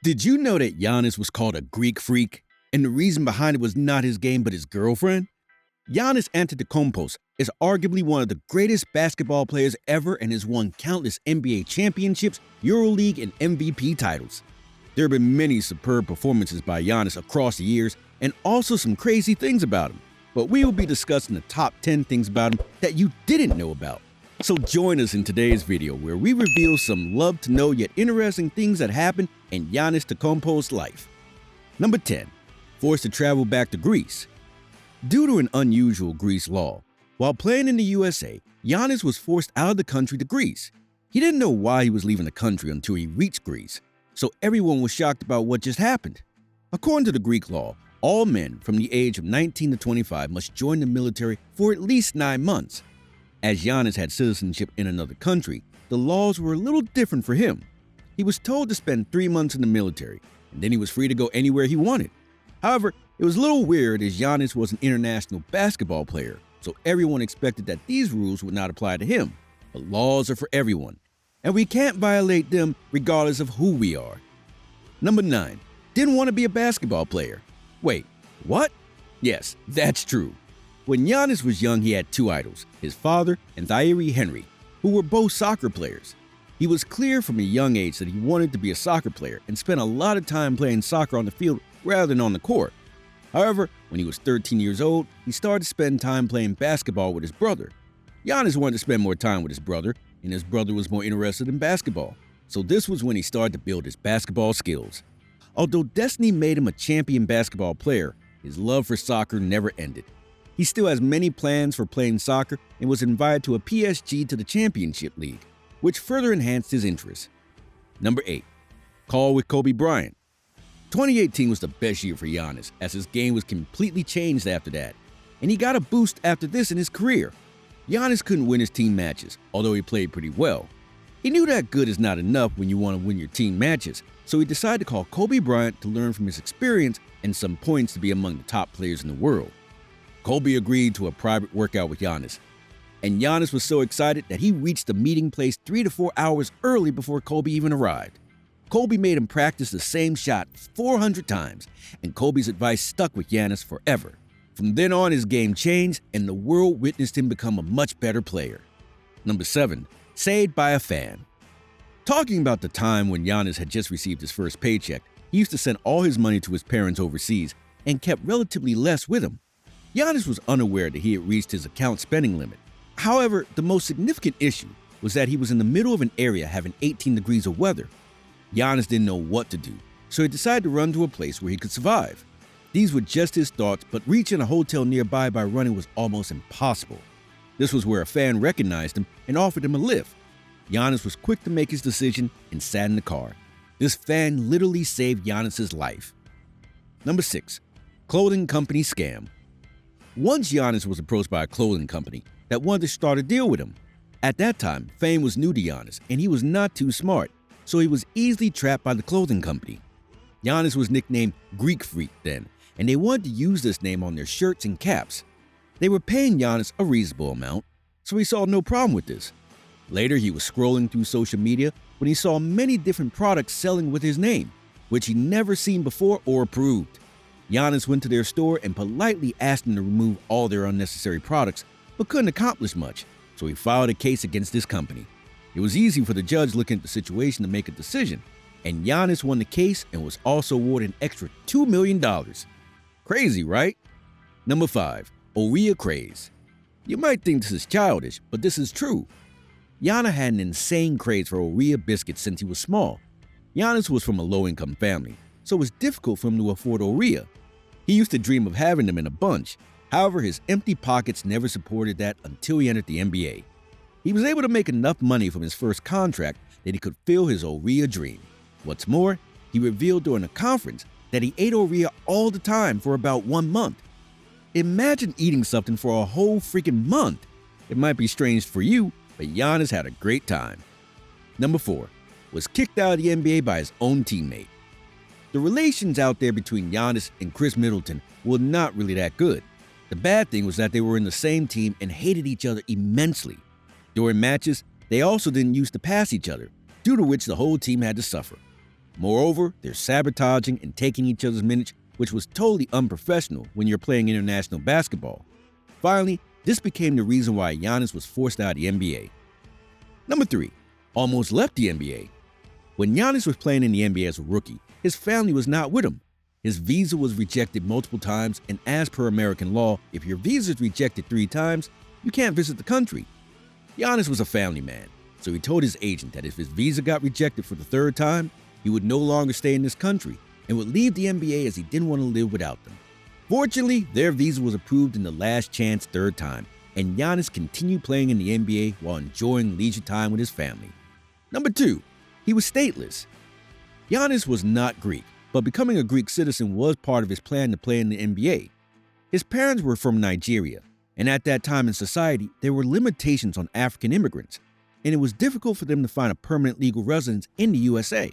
Did you know that Giannis was called a Greek freak? And the reason behind it was not his game but his girlfriend? Giannis Antetokounmpo is arguably one of the greatest basketball players ever and has won countless NBA championships, EuroLeague, and MVP titles. There have been many superb performances by Giannis across the years and also some crazy things about him. But we will be discussing the top 10 things about him that you didn't know about. So join us in today's video where we reveal some love-to-know yet interesting things that happened in Giannis Antetokounmpo's life. Number 10. Forced to travel back to Greece. Due to an unusual Greece law, while playing in the USA, Giannis was forced out of the country to Greece. He didn't know why he was leaving the country until he reached Greece, so everyone was shocked about what just happened. According to the Greek law, all men from the age of 19 to 25 must join the military for at least 9 months. As Giannis had citizenship in another country, the laws were a little different for him. He was told to spend 3 months in the military, and then he was free to go anywhere he wanted. However, it was a little weird as Giannis was an international basketball player, so everyone expected that these rules would not apply to him. But laws are for everyone, and we can't violate them regardless of who we are. Number 9. Didn't want to be a basketball player. Wait, what? Yes, that's true. When Giannis was young, he had 2 idols, his father and Thierry Henry, who were both soccer players. He was clear from a young age that he wanted to be a soccer player and spent a lot of time playing soccer on the field rather than on the court. However, when he was 13 years old, he started to spend time playing basketball with his brother. Giannis wanted to spend more time with his brother, and his brother was more interested in basketball. So this was when he started to build his basketball skills. Although destiny made him a champion basketball player, his love for soccer never ended. He still has many plans for playing soccer and was invited to a PSG to the Championship League, which further enhanced his interest. Number 8. Call with Kobe Bryant. 2018 was the best year for Giannis, as his game was completely changed after that, and he got a boost after this in his career. Giannis couldn't win his team matches, although he played pretty well. He knew that good is not enough when you want to win your team matches, so he decided to call Kobe Bryant to learn from his experience and some points to be among the top players in the world. Kobe agreed to a private workout with Giannis, and Giannis was so excited that he reached the meeting place 3 to 4 hours early before Kobe even arrived. Kobe made him practice the same shot 400 times, and Kobe's advice stuck with Giannis forever. From then on, his game changed, and the world witnessed him become a much better player. Number 7. Saved by a fan. Talking about the time when Giannis had just received his first paycheck, he used to send all his money to his parents overseas and kept relatively less with him. Giannis was unaware that he had reached his account spending limit. However, the most significant issue was that he was in the middle of an area having 18 degrees of weather. Giannis didn't know what to do, so he decided to run to a place where he could survive. These were just his thoughts, but reaching a hotel nearby by running was almost impossible. This was where a fan recognized him and offered him a lift. Giannis was quick to make his decision and sat in the car. This fan literally saved Giannis's life. Number 6. Clothing company scam. Once Giannis was approached by a clothing company that wanted to start a deal with him. At that time, fame was new to Giannis, and he was not too smart, so he was easily trapped by the clothing company. Giannis was nicknamed Greek Freak then, and they wanted to use this name on their shirts and caps. They were paying Giannis a reasonable amount, so he saw no problem with this. Later, he was scrolling through social media when he saw many different products selling with his name, which he'd never seen before or approved. Giannis went to their store and politely asked them to remove all their unnecessary products, but couldn't accomplish much, so he filed a case against this company. It was easy for the judge looking at the situation to make a decision, and Giannis won the case and was also awarded an extra $2 million. Crazy, right? Number 5. Oreo craze. You might think this is childish, but this is true. Giannis had an insane craze for Oreo biscuits since he was small. Giannis was from a low-income family, so it was difficult for him to afford Oreo. He used to dream of having them in a bunch. However, his empty pockets never supported that until he entered the NBA. He was able to make enough money from his first contract that he could fill his Oreo dream. What's more, he revealed during a conference that he ate Oreo all the time for about 1 month. Imagine eating something for a whole freaking month. It might be strange for you, but Giannis had a great time. Number 4. Was kicked out of the NBA by his own teammate. The relations out there between Giannis and Chris Middleton were not really that good. The bad thing was that they were in the same team and hated each other immensely. During matches, they also didn't use to pass each other, due to which the whole team had to suffer. Moreover, they're sabotaging and taking each other's minutes, which was totally unprofessional when you're playing international basketball. Finally, this became the reason why Giannis was forced out of the NBA. Number 3. Almost left the NBA. When Giannis was playing in the NBA as a rookie, his family was not with him. His visa was rejected multiple times, and as per American law, if your visa is rejected 3 times, you can't visit the country. Giannis was a family man, so he told his agent that if his visa got rejected for the 3rd time, he would no longer stay in this country and would leave the NBA as he didn't want to live without them. Fortunately, their visa was approved in the last chance 3rd time, and Giannis continued playing in the NBA while enjoying leisure time with his family. Number 2. He was stateless. Giannis was not Greek, but becoming a Greek citizen was part of his plan to play in the NBA. His parents were from Nigeria, and at that time in society, there were limitations on African immigrants, and it was difficult for them to find a permanent legal residence in the USA.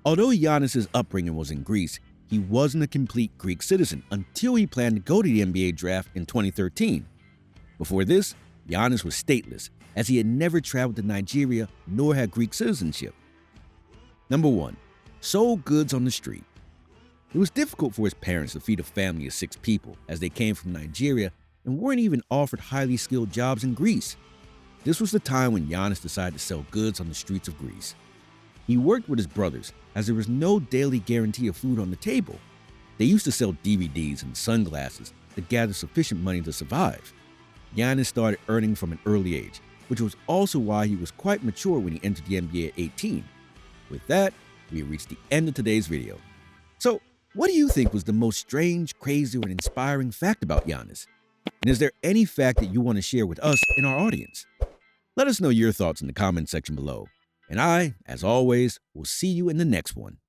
Although Giannis' upbringing was in Greece, he wasn't a complete Greek citizen until he planned to go to the NBA draft in 2013. Before this, Giannis was stateless, as he had never traveled to Nigeria nor had Greek citizenship. Number 1. Sold goods on the street. It was difficult for his parents to feed a family of 6 people, as they came from Nigeria and weren't even offered highly skilled jobs in Greece. This was the time when Giannis decided to sell goods on the streets of Greece. He worked with his brothers, as there was no daily guarantee of food on the table. They used to sell DVDs and sunglasses to gather sufficient money to survive. Giannis started earning from an early age, which was also why he was quite mature when he entered the NBA at 18. With that, we have reached the end of today's video. So, what do you think was the most strange, crazy, or inspiring fact about Giannis? And is there any fact that you want to share with us in our audience? Let us know your thoughts in the comment section below. And I, as always, will see you in the next one.